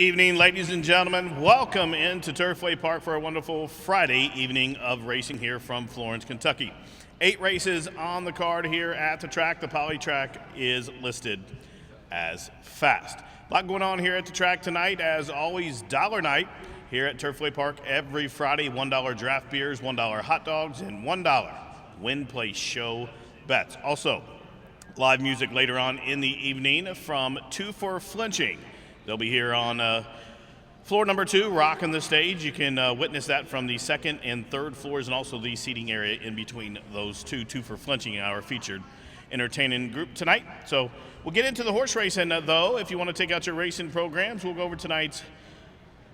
Evening, ladies and gentlemen. Welcome into Turfway Park for a wonderful Friday evening of racing here from Florence, Kentucky. 8 races on the card here at the track. The poly track is listed as fast. A lot going on here at the track tonight. As always, dollar night here at Turfway Park every Friday. $1 draft beers, $1 hot dogs, and $1 win, play, show bets. Also, live music later on in the evening from Two for Flinching. They'll be here on floor number 2, rocking the stage. You can witness that from the second and third floors, and also the seating area in between those two for Flinching, our featured entertaining group tonight. So we'll get into the horse racing, though. If you want to take out your racing programs, we'll go over tonight's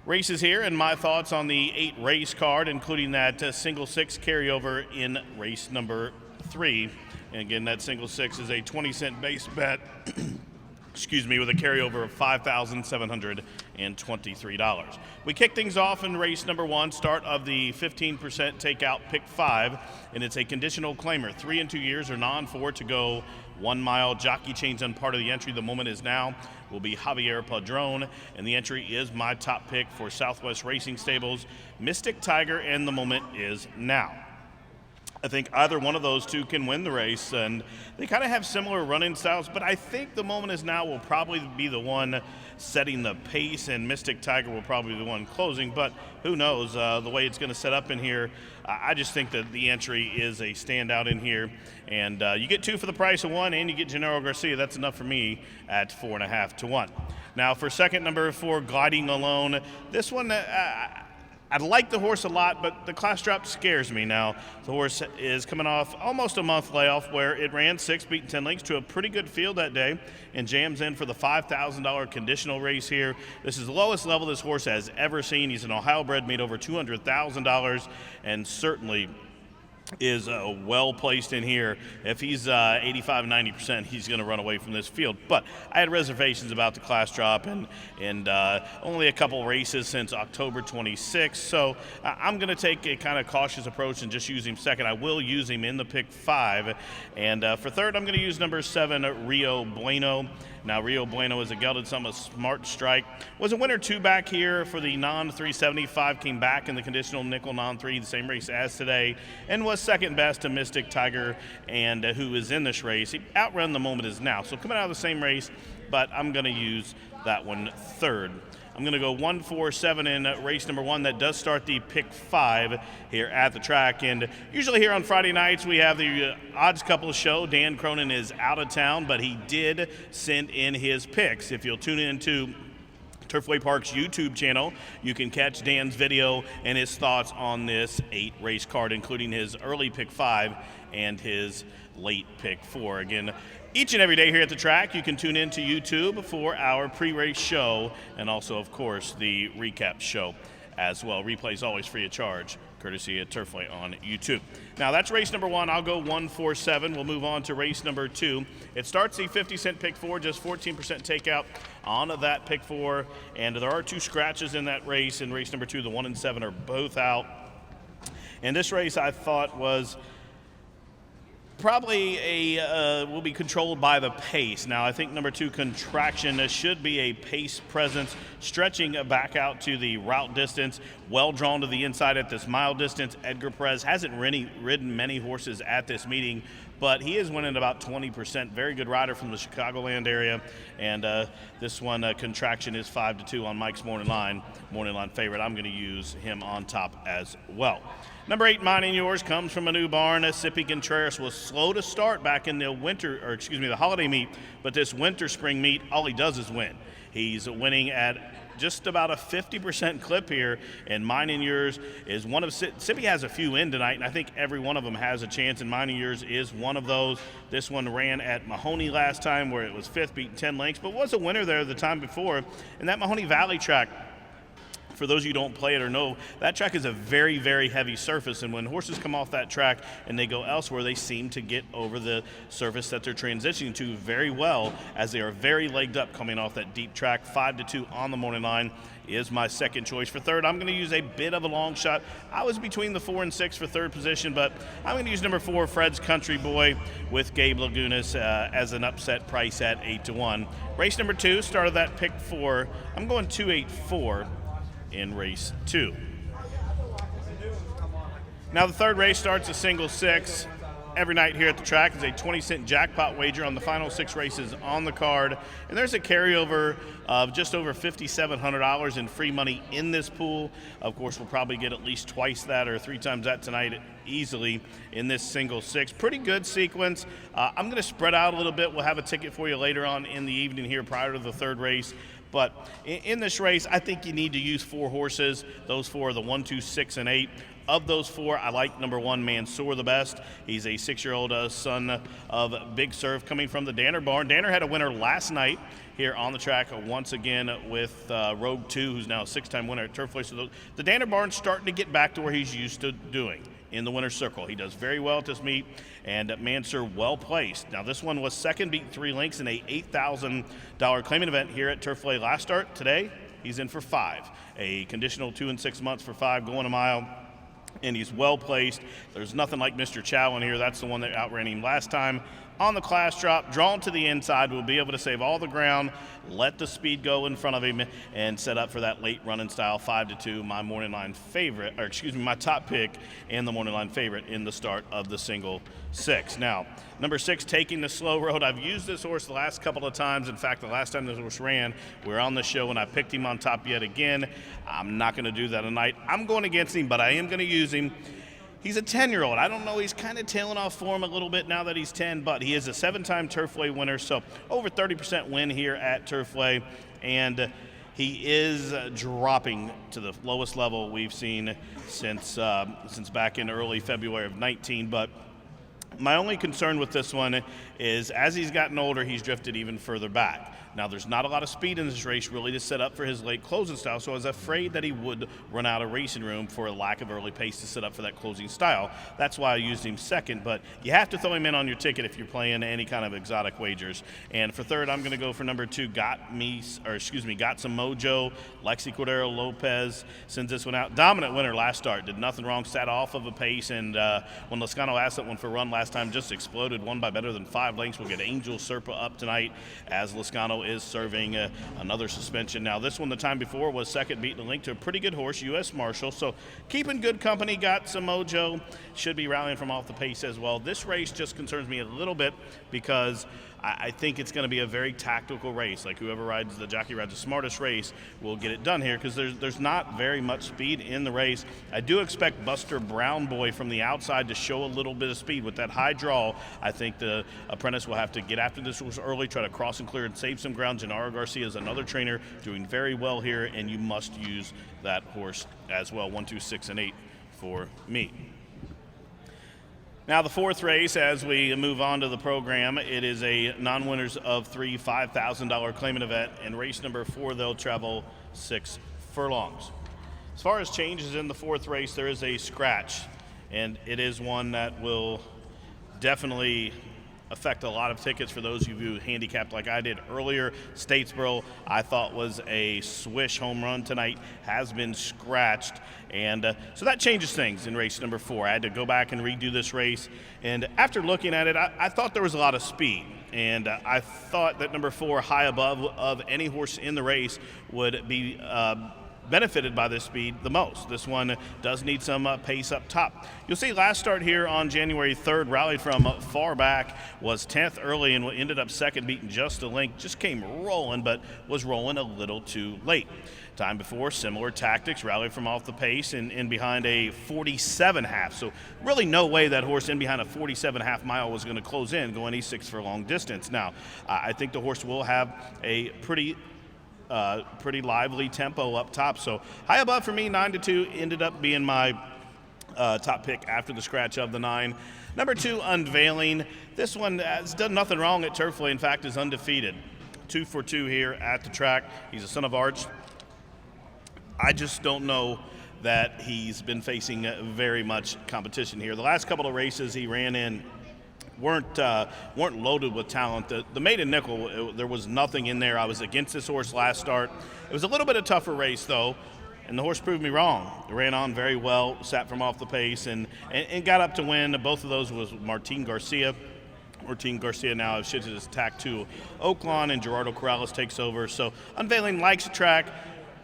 races here and my thoughts on the 8 race card, including that single 6 carryover in race number 3. And again, that single 6 is a 20-cent base bet. With a carryover of $5,723. We kick things off in race number 1, start of the 15% takeout pick 5, and it's a conditional claimer. 3 and 2 years or non-4 to go 1 mile. Jockey change on part of the entry. The moment is now. Will be Javier Padron, and the entry is my top pick for Southwest Racing Stables, Mystic Tiger, and the moment is now. I think either one of those two can win the race, and they kind of have similar running styles, but I think the moment is now will probably be the one setting the pace, and Mystic Tiger will probably be the one closing, but who knows the way it's going to set up in here. I just think that the entry is a standout in here, and you get 2 for the price of 1, and you get Genaro Garcia. That's enough for me at 4.5 to 1. Now for second number 4, Gliding Alone. This one, I like the horse a lot, but the class drop scares me now. The horse is coming off almost a month layoff where it ran 6, beaten 10 lengths to a pretty good field that day and jams in for the $5,000 conditional race here. This is the lowest level this horse has ever seen. He's an Ohio bred, made over $200,000, and certainly is well placed in here. If he's 85-90%, he's going to run away from this field. But I had reservations about the class drop, and only a couple races since October 26th. So I'm going to take a kind of cautious approach and just use him second. I will use him in the pick 5. And for third, I'm going to use number 7, Rio Bueno. Now, Rio Bueno is a gelded son of Smart Strike. Was a winner 2 back here for the non-375, came back in the conditional nickel non-3, the same race as today, and was second best to Mystic Tiger, and who is in this race. He outrun the moment is now. So coming out of the same race, but I'm going to use that one third. I'm going to go 1, 4, 7 in race number 1. That does start the pick 5 here at the track. And usually here on Friday nights we have the odds couple show. Dan Cronin is out of town, but he did send in his picks. If you'll tune in to Turfway Park's YouTube channel, you can catch Dan's video and his thoughts on this 8 race card, including his early pick 5 and his late pick 4. Again, each and every day here at the track, you can tune in to YouTube for our pre-race show and also, of course, the recap show as well. Replays always free of charge, courtesy of Turfway on YouTube. Now, that's race number 1. I'll go 1, 4, 7. We'll move on to race number 2. It starts the 50-cent pick 4, just 14% takeout on that pick 4. And there are 2 scratches in that race. In race number 2, the 1 and 7 are both out. And this race I thought was probably will be controlled by the pace. Now, I think number 2, Contraction, should be a pace presence, stretching back out to the route distance, well drawn to the inside at this mile distance. Edgar Perez hasn't ridden many horses at this meeting, but he is winning about 20%. Very good rider from the Chicagoland area, and this one, Contraction, is 5-2 on Mike's Morning Line favorite. I'm going to use him on top as well. Number 8, Mine and Yours, comes from a new barn. Sippy Contreras was slow to start back in the the holiday meet, but this winter-spring meet, all he does is win. He's winning at just about a 50% clip here, and Mine and Yours is one of Sippy has a few in tonight, and I think every one of them has a chance, and Mine and Yours is one of those. This one ran at Mahoney last time where it was 5th, beaten 10 lengths, but was a winner there the time before, and that Mahoney Valley track For those of you who don't play it or know, that track is a very, very heavy surface, and when horses come off that track and they go elsewhere, they seem to get over the surface that they're transitioning to very well, as they are very legged up coming off that deep track. 5-2 on the morning line is my second choice. For third, I'm going to use a bit of a long shot. I was between the 4 and 6 for third position, but I'm going to use number 4, Fred's Country Boy, with Gabe Lagunas as an upset price at 8-1. Race number 2, started that pick 4. I'm going 2-8-4 in race 2. Now the third race starts a single 6. Every night here at the track is a 20-cent jackpot wager on the final 6 races on the card. And there's a carryover of just over $5,700 in free money in this pool. Of course, we'll probably get at least twice that or 3 times that tonight easily in this single 6. Pretty good sequence. I'm going to spread out a little bit. We'll have a ticket for you later on in the evening here prior to the third race. But in this race, I think you need to use 4 horses. Those 4 are the 1, 2, 6, and 8. Of those 4, I like number 1, Mansour, the best. He's a 6-year-old son of Big Surf coming from the Danner barn. Danner had a winner last night here on the track once again with Rogue 2, who's now a 6-time winner at Turfway. So the Danner barn's starting to get back to where he's used to doing in the winner's circle. He does very well at this meet, and Mansour well placed. Now this one was second, beat 3 lengths in a $8,000 claiming event here at Turfway last start. Today, he's in for 5. A conditional 2 and 6 months for 5, going a mile. And he's well placed. There's nothing like Mr. Chow in here. That's the one that outran him last time. On the class drop, drawn to the inside, will be able to save all the ground, let the speed go in front of him, and set up for that late running style 5-2, my morning line favorite, or excuse me, my top pick and the morning line favorite in the start of the single 6. Now, number 6, Taking the Slow Road. I've used this horse the last couple of times. In fact, the last time this horse ran, we were on the show and I picked him on top yet again. I'm not going to do that tonight. I'm going against him, but I am going to use him. He's a 10-year-old. I don't know. He's kind of tailing off form a little bit now that he's 10, but he is a 7-time Turfway winner, so over 30% win here at Turfway, and he is dropping to the lowest level we've seen since back in early February of 19. But my only concern with this one is as he's gotten older, he's drifted even further back. Now, there's not a lot of speed in this race really to set up for his late closing style, so I was afraid that he would run out of racing room for a lack of early pace to set up for that closing style. That's why I used him second, but you have to throw him in on your ticket if you're playing any kind of exotic wagers. And for third, I'm going to go for number 2, Got Some Mojo. Lexi Cordero Lopez sends this one out. Dominant winner last start, did nothing wrong, sat off of a pace, and when Lascano asked that one for a run last time, just exploded, won by better than 5 lengths. We'll get Angel Serpa up tonight as Lascano is serving another suspension. Now this one the time before was second, beating a link to a pretty good horse, U.S. Marshall, so keeping good company. Got Some Mojo should be rallying from off the pace as well. This race just concerns me a little bit because I think it's going to be a very tactical race. Like whoever rides the jockey rides the smartest race will get it done here because there's not very much speed in the race. I do expect Buster Brown Boy from the outside to show a little bit of speed with that high draw. I think the apprentice will have to get after this horse early, try to cross and clear and save some ground. Gennaro Garcia is another trainer doing very well here, and you must use that horse as well. 1, 2, 6, and 8 for me. Now the fourth race, as we move on to the program, it is a non-winners of 3 $5,000 claimant event. In race number 4, they'll travel 6 furlongs. As far as changes in the fourth race, there is a scratch, and it is one that will definitely affect a lot of tickets for those of you who handicapped like I did earlier. Statesboro, I thought was a swish home run tonight, has been scratched, and so that changes things in race number 4. I had to go back and redo this race, and after looking at it, I thought there was a lot of speed, and I thought that number 4, High Above, of any horse in the race would be benefited by this speed the most. This one does need some pace up top. You'll see last start here on January 3rd, rallied from far back, was 10th early and ended up second, beating just a length. Just came rolling, but was rolling a little too late. Time before, similar tactics, rallied from off the pace and in behind a 47.5. So really no way that horse in behind a 47.5 mile was going to close in, going a 6 furlong distance. Now, I think the horse will have a pretty lively tempo up top. So High Above for me, 9-2, ended up being my top pick after the scratch of the 9. Number 2, Unveiling. This one has done nothing wrong at Turfway. In fact, is undefeated. 2 for 2 here at the track. He's a son of Arch. I just don't know that he's been facing very much competition here. The last couple of races he ran in weren't loaded with talent. The maiden nickel, there was nothing in there. I was against this horse last start. It was a little bit of a tougher race though, and the horse proved me wrong. It ran on very well, sat from off the pace, and got up to win. Both of those was Martin Garcia. Martin Garcia now has shifted his attack to Oaklawn, and Gerardo Corrales takes over. So Unveiling likes the track.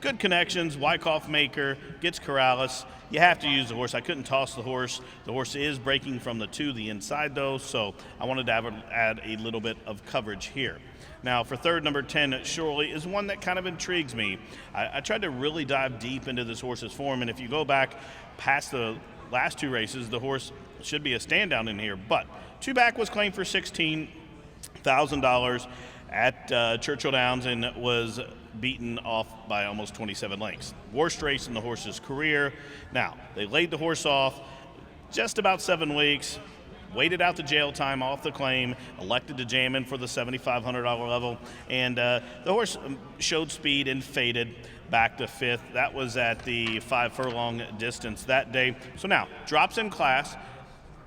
Good connections, Wyckoff Maker, gets Corrales. You have to use the horse. I couldn't toss the horse. The horse is breaking from the inside though, so I wanted to add a little bit of coverage here. Now for third, number 10, Shirley, is one that kind of intrigues me. I tried to really dive deep into this horse's form, and if you go back past the last two races, the horse should be a standout in here, but two back was claimed for $16,000 at Churchill Downs and was beaten off by almost 27 lengths. Worst race in the horse's career. Now, they laid the horse off just about 7 weeks, waited out the jail time off the claim, elected to jam in for the $7,500 level, and the horse showed speed and faded back to 5th. That was at the 5 furlong distance that day. So now, drops in class,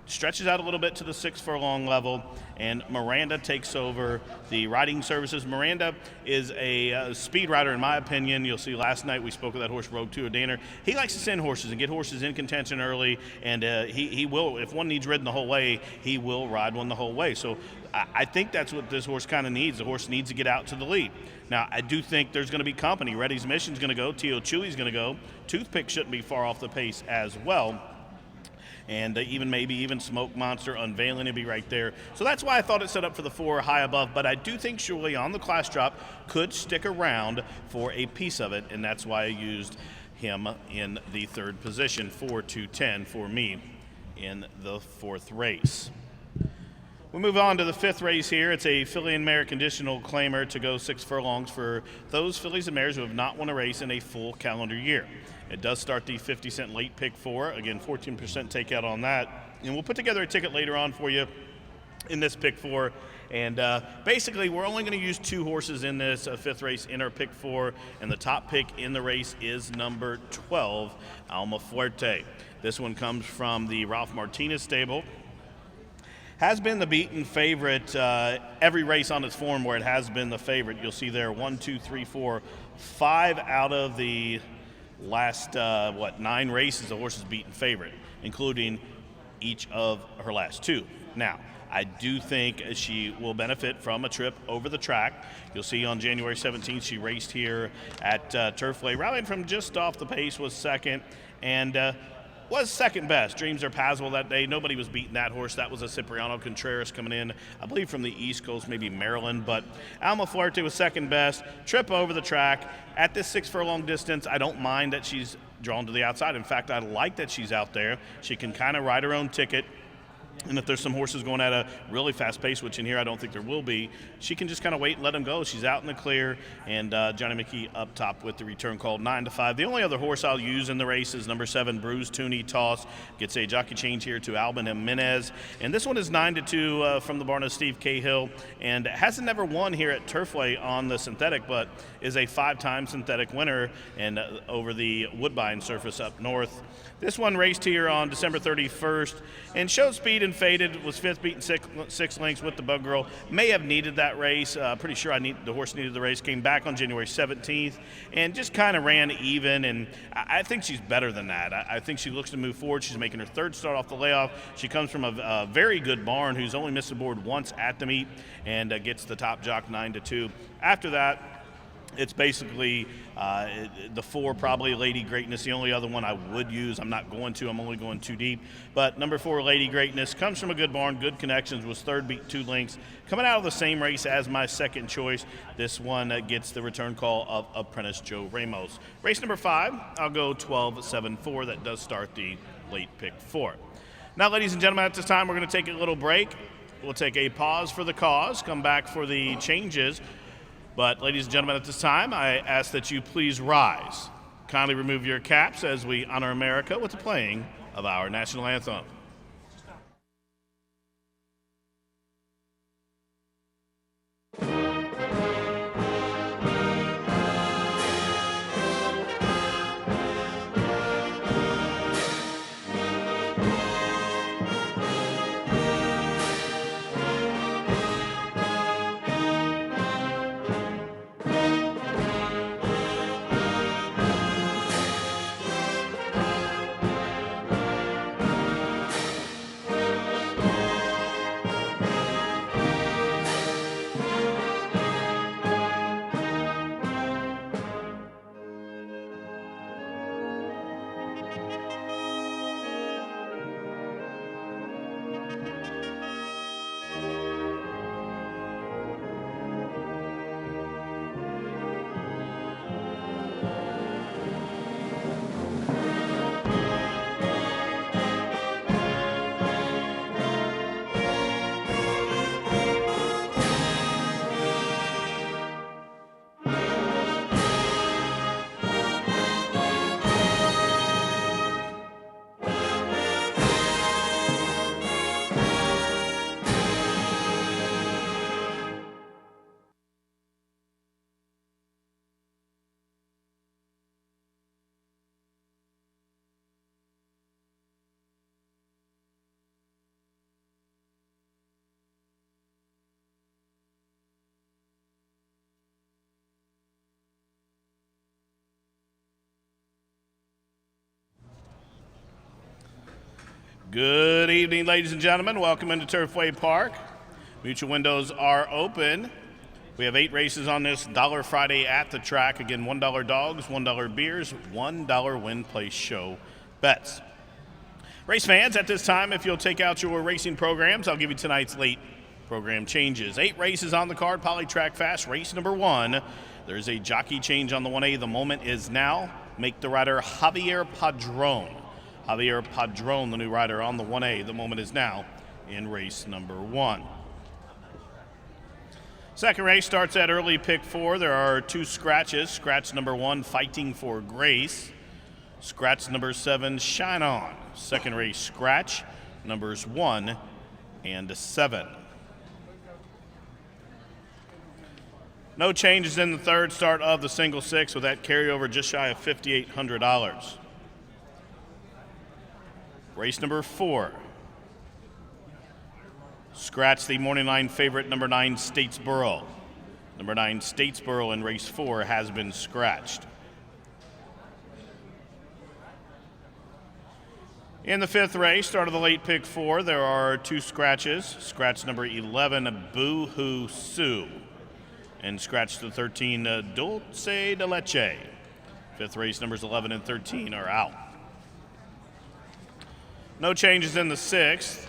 stretches out a little bit to the 6 furlong level, and Miranda takes over the riding services. Miranda is a speed rider, in my opinion. You'll see last night we spoke of that horse, Rogue 2 of Danner. He likes to send horses and get horses in contention early, and he will, if one needs ridden the whole way, he will ride one the whole way. So I think that's what this horse kind of needs. The horse needs to get out to the lead. Now, I do think there's going to be company. Reddy's Mission's going to go. Tio Chewy's going to go. Toothpick shouldn't be far off the pace as well. And maybe Smoke Monster, Unveiling to be right there. So that's why I thought it set up for the 4 high above. But I do think Shirley on the class drop could stick around for a piece of it, and that's why I used him in the 3rd position, 4-2-10 for me in the 4th race. We move on to the 5th race here. It's a filly and mare conditional claimer to go 6 furlongs for those fillies and mares who have not won a race in a full calendar year. It does start the 50-cent late pick 4. Again, 14% takeout on that. And we'll put together a ticket later on for you in this pick 4. And basically, we're only going to use 2 horses in this 5th race in our pick 4. And the top pick in the race is number 12, Alma Fuerte. This one comes from the Ralph Martinez stable. Has been the beaten favorite every race on its form where it has been the favorite. You'll see there 1, 2, 3, 4, 5 out of the last 9 races the horse has beaten favorite, including each of her last 2. Now, I do think she will benefit from a trip over the track. You'll see on January 17th she raced here at Turfway, rallying from just off the pace, was second, and was second best. Dreams Are Passable that day. Nobody was beating that horse. That was a Cipriano Contreras coming in, I believe from the East Coast, maybe Maryland. But Alma Fuerte was second best. Trip over the track. At this 6 furlong distance, I don't mind that she's drawn to the outside. In fact, I like that she's out there. She can kind of ride her own ticket. And if there's some horses going at a really fast pace, which in here I don't think there will be, she can just kind of wait and let them go. She's out in the clear, and Johnny McKee up top with the return call, 9-5. The only other horse I'll use in the race is number 7, Bruce Tooney Toss. Gets a jockey change here to Alban Jimenez. And this one is 9-2 from the barn of Steve Cahill, and hasn't never won here at Turfway on the synthetic, but is a 5-time synthetic winner and over the Woodbine surface up north. This one raced here on December 31st and showed speed and faded, was 5th, beaten 6 lengths with the Bug Girl. May have needed that race. Pretty sure the horse needed the race. Came back on January 17th and just kind of ran even, and I think she's better than that. I think she looks to move forward. She's making her 3rd start off the layoff. She comes from a very good barn who's only missed the board once at the meet and gets the top jock 9-2. After that, it's basically the 4, probably Lady Greatness, the only other one I would use. I'm not going to. I'm only going too deep. But number 4, Lady Greatness, comes from a good barn, good connections, was 3rd, beat 2 lengths. Coming out of the same race as my second choice, this one gets the return call of apprentice Joe Ramos. Race number 5, I'll go 12-7-4. That does start the late pick 4. Now, ladies and gentlemen, at this time, we're going to take a little break. We'll take a pause for the cause, come back for the changes. But, ladies and gentlemen, at this time, I ask that you please rise. Kindly remove your caps as we honor America with the playing of our national anthem. Good evening, ladies and gentlemen. Welcome into Turfway Park. Mutual windows are open. We have 8 races on this Dollar Friday at the track. Again, $1 dogs, $1 beers, $1 win, place, show bets. Race fans, at this time, if you'll take out your racing programs, I'll give you tonight's late program changes. 8 races on the card, Polytrack Fast. Race number 1, there's a jockey change on the 1A. The moment is now. Make the rider Javier Padron. Javier Padron, the new rider on the 1A. The moment is now in race number 1. Second race starts at early pick 4. There are 2 scratches. Scratch number 1, Fighting for Grace. Scratch number 7, Shine On. Second race scratch, numbers 1 and 7. No changes in the third start of the single 6, with that carryover just shy of $5,800. Race number 4. Scratch the morning line favorite, number 9, Statesboro. Number 9, Statesboro in race 4 has been scratched. In the 5th race, start of the late pick 4, there are 2 scratches. Scratch number 11, Boo Hoo Sue. And scratch the 13, Dulce de Leche. 5th race, numbers 11 and 13 are out. No changes in the 6th.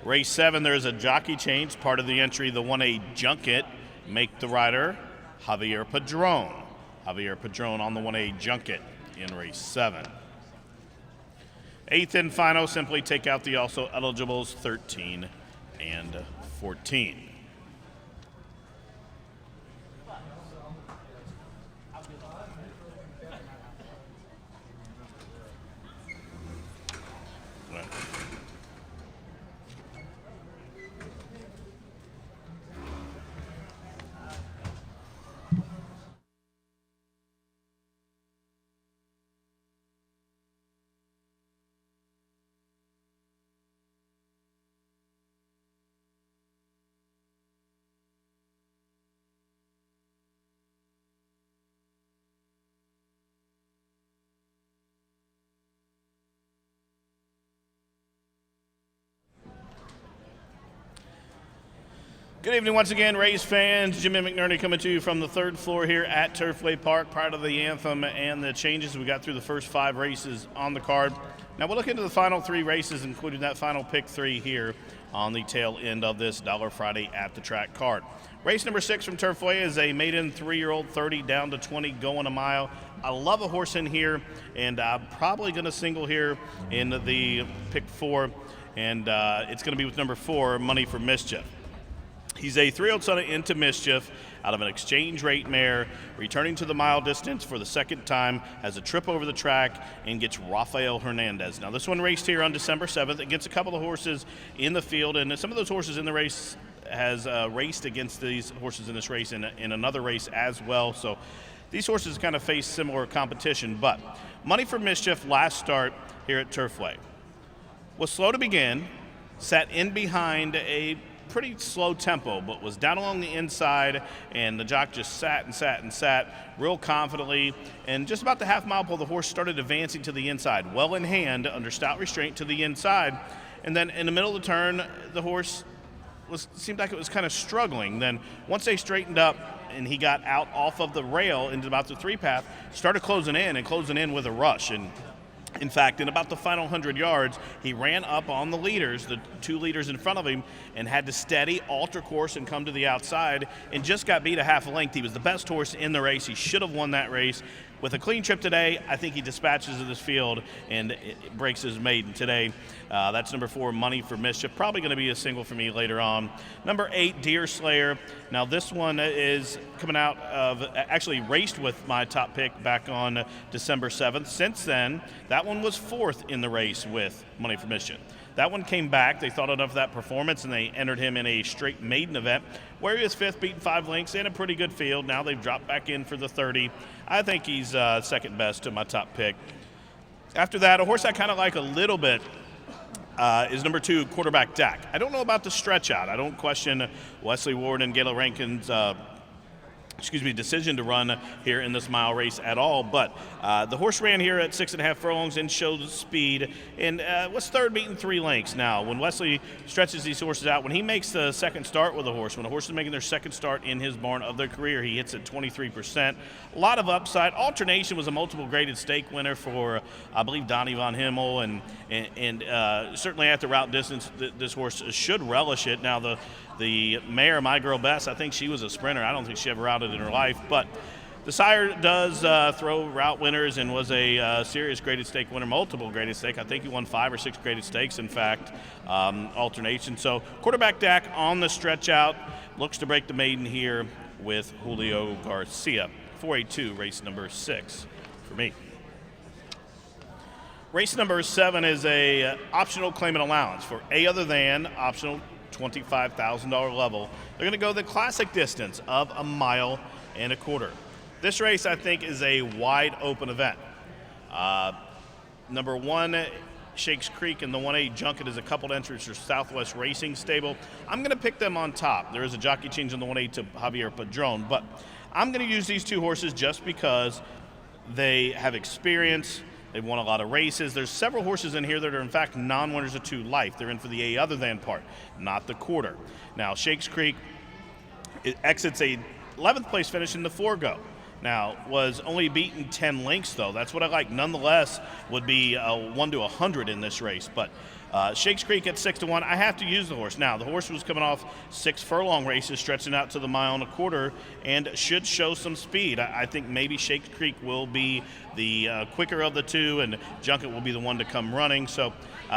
Race 7, there's a jockey change, part of the entry, the 1A Junket. Make the rider Javier Padron. Javier Padron on the 1A Junket in race 7. 8th and final, simply take out the also eligibles 13 and 14. Good evening once again, Rays fans. Jimmy McNerney coming to you from the 3rd floor here at Turfway Park. Prior to the anthem and the changes, we got through the first 5 races on the card. Now we'll look into the final 3 races, including that final pick 3 here on the tail end of this Dollar Friday at the track card. Race number 6 from Turfway is a maiden 3-year-old, 30 down to 20, going a mile. I love a horse in here, and I'm probably going to single here in the pick 4, and it's going to be with number 4, Money for Mischief. He's a 3-year-old son of Into Mischief out of an exchange rate mare, returning to the mile distance for the second time, has a trip over the track, and gets Rafael Hernandez. Now, this one raced here on December 7th. It gets a couple of horses in the field, and some of those horses in the race has raced against these horses in this race in another race as well. So these horses kind of face similar competition. But Money for Mischief last start here at Turfway was slow to begin, sat in behind a pretty slow tempo, but was down along the inside, and the jock just sat and sat and sat real confidently, and just about the half-mile pole, the horse started advancing to the inside, well in hand, under stout restraint to the inside, and then in the middle of the turn, the horse seemed like it was kind of struggling. Then once they straightened up and he got out off of the rail into about the 3 path, started closing in with a rush, and In fact, in about the final 100 yards, he ran up on the leaders, the 2 leaders in front of him, and had to steady, alter course, and come to the outside, and just got beat a half a length. He was the best horse in the race. He should have won that race. With a clean trip today, I think he dispatches of this field and it breaks his maiden today. That's number 4, Money for Mischief. Probably going to be a single for me later on. Number 8, Deer Slayer. Now this one is coming out of, actually raced with my top pick back on December 7th. Since then, that one was 4th in the race with Money for Mischief. That one came back. They thought enough of that performance, and they entered him in a straight maiden event where he was 5th, beating 5 lengths in a pretty good field. Now they've dropped back in for the 30. I think he's second best to my top pick. After that, a horse I kind of like a little bit is number 2, Quarterback Dak. I don't know about the stretch out. I don't question Wesley Ward and Gayla Rankin's decision to run here in this mile race at all, but the horse ran here at 6.5 furlongs and showed speed and was 3rd, beating 3 lengths. Now, when Wesley stretches these horses out, when he makes the second start with a horse, when a horse is making their second start in his barn of their career, he hits at 23%. A lot of upside. Alternation was a multiple graded stake winner for, I believe, Donnie Von Himmel, and certainly at the route distance, this horse should relish it. Now, the mare, My Girl Bess, I think she was a sprinter. I don't think she ever routed in her life, but the sire does throw route winners and was a serious graded stake winner, multiple graded stake. I think he won 5 or 6 graded stakes, in fact, alternation. So Quarterback Dak on the stretch out, looks to break the maiden here with Julio Garcia. 482, race number 6 for me. Race number 7 is a optional claimant allowance for A other than optional $25,000 level. They're going to go the classic distance of 1.25 miles. This race, I think, is a wide open event. Number 1, Shakes Creek, and the 1A Junket is a coupled entrance for Southwest Racing Stable. I'm going to pick them on top. There is a jockey change on the 1A to Javier Padron, but I'm going to use these 2 horses just because they have experience. They've won a lot of races. There's several horses in here that are, in fact, non-winners of 2 Life. They're in for the A other than part, not the quarter. Now, Shakes Creek, it exits a 11th place finish in the 4-go. Now, was only beaten 10 lengths, though. That's what I like. Nonetheless, would be 1 to 100 in this race. But Shakes Creek at 6-1. I have to use the horse. Now, the horse was coming off 6 furlong races, stretching out to the 1.25 miles, and should show some speed. I think maybe Shakes Creek will be the quicker of the 2, and Junket will be the one to come running. So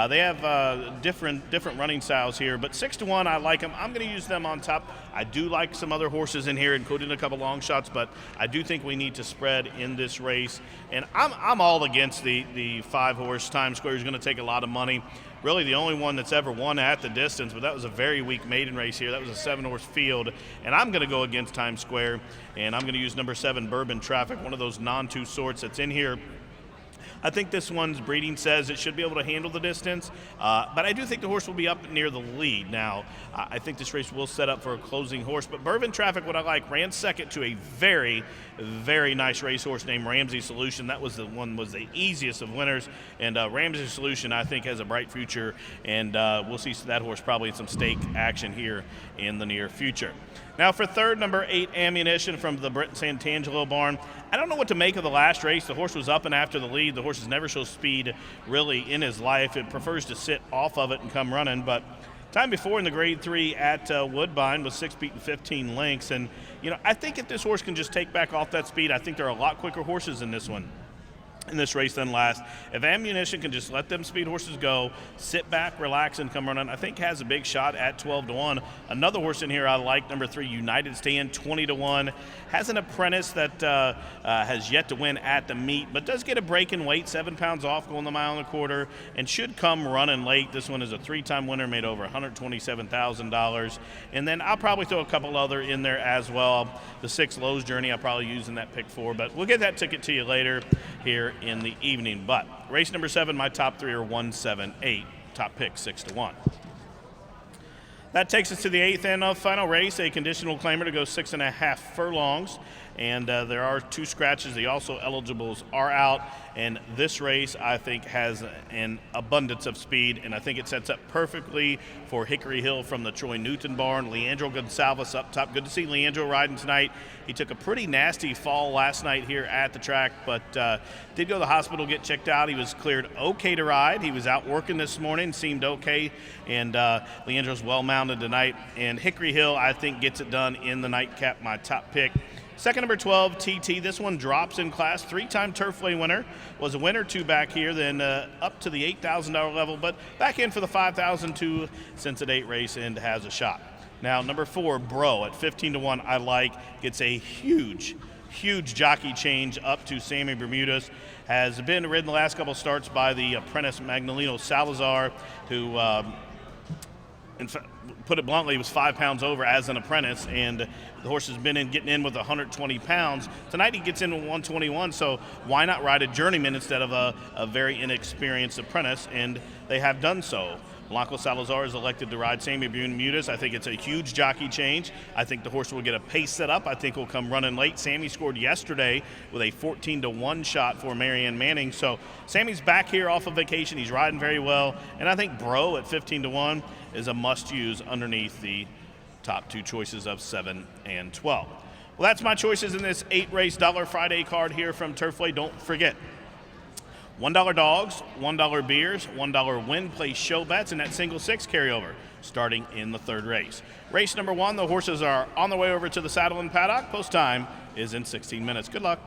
they have different running styles here, but 6-1, I like them. I'm going to use them on top. I do like some other horses in here, including a couple long shots, but I do think we need to spread in this race. And I'm all against the 5-horse. Times Square is going to take a lot of money. Really the only one that's ever won at the distance, but that was a very weak maiden race here. That was a 7-horse field, and I'm going to go against Times Square, and I'm going to use number 7, Bourbon Traffic, one of those non-2 sorts that's in here. I think this one's breeding says it should be able to handle the distance, but I do think the horse will be up near the lead. Now, I think this race will set up for a closing horse, but Bourbon Traffic, what I like, ran second to a very, very nice racehorse named Ramsey Solution. That was the easiest of winners, and Ramsey Solution, I think, has a bright future, and we'll see that horse probably in some stake action here in the near future. Now for third, number 8, Ammunition from the Brent Santangelo barn. I don't know what to make of the last race. The horse was up and after the lead. The horse has never shown speed really in his life. It prefers to sit off of it and come running. But time before in the grade 3 at Woodbine was 6 beaten 15 lengths. And, I think if this horse can just take back off that speed, I think there are a lot quicker horses in this one. In this race than last. If Ammunition can just let them speed horses go, sit back, relax, and come running, I think has a big shot at 12-1. Another horse in here I like, number 3, United Stand, 20-1. Has an apprentice that has yet to win at the meet, but does get a break in weight, 7 pounds off, going the 1.25 miles, and should come running late. This one is a 3-time winner, made over $127,000. And then I'll probably throw a couple other in there as well. The 6 Lowe's Journey I'll probably use in that pick 4, but we'll get that ticket to you later here in the evening. But race number 7, my top 3 are 1, 7, 8. Top pick 6-1. That takes us to the 8th and final race, a conditional claimer to go 6.5 furlongs. and there are 2 scratches. The also eligibles are out, and this race I think has an abundance of speed, and I think it sets up perfectly for Hickory Hill from the Troy Newton barn. Leandro Gonsalves up top. Good to see Leandro riding tonight. He took a pretty nasty fall last night here at the track, but did go to the hospital, get checked out. He was cleared okay to ride. He was out working this morning, seemed okay, and Leandro's well mounted tonight. And Hickory Hill, I think, gets it done in the nightcap, my top pick. Second, number 12, TT. This one drops in class. 3-time Turfway winner. Was a win or 2 back here, then up to the $8,000 level, but back in for the $5,002 since at 8 race and has a shot. Now, number 4, Bro, at 15-1, I like. Gets a huge jockey change up to Sammy Bermudez. Has been ridden the last couple starts by the apprentice Magnolino Salazar, who, in fact, put it bluntly, was 5 pounds over as an apprentice, and the horse has been getting in with 120 pounds. Tonight he gets in with 121, so why not ride a journeyman instead of a very inexperienced apprentice, and they have done so. Blanco Salazar is elected to ride Sammy Bermudez. I think it's a huge jockey change. I think the horse will get a pace set up. I think will come running late. Sammy scored yesterday with a 14-1 shot for Marianne Manning. So Sammy's back here off of vacation. He's riding very well. And I think Bro at 15-1 is a must-use underneath the top 2 choices of 7 and 12. Well, that's my choices in this 8-race Dollar Friday card here from Turfway. Don't forget, $1 dogs, $1 beers, $1 win place show bets, and that single 6 carryover starting in the 3rd race. Race number 1, the horses are on the way over to the saddle and paddock. Post time is in 16 minutes. Good luck.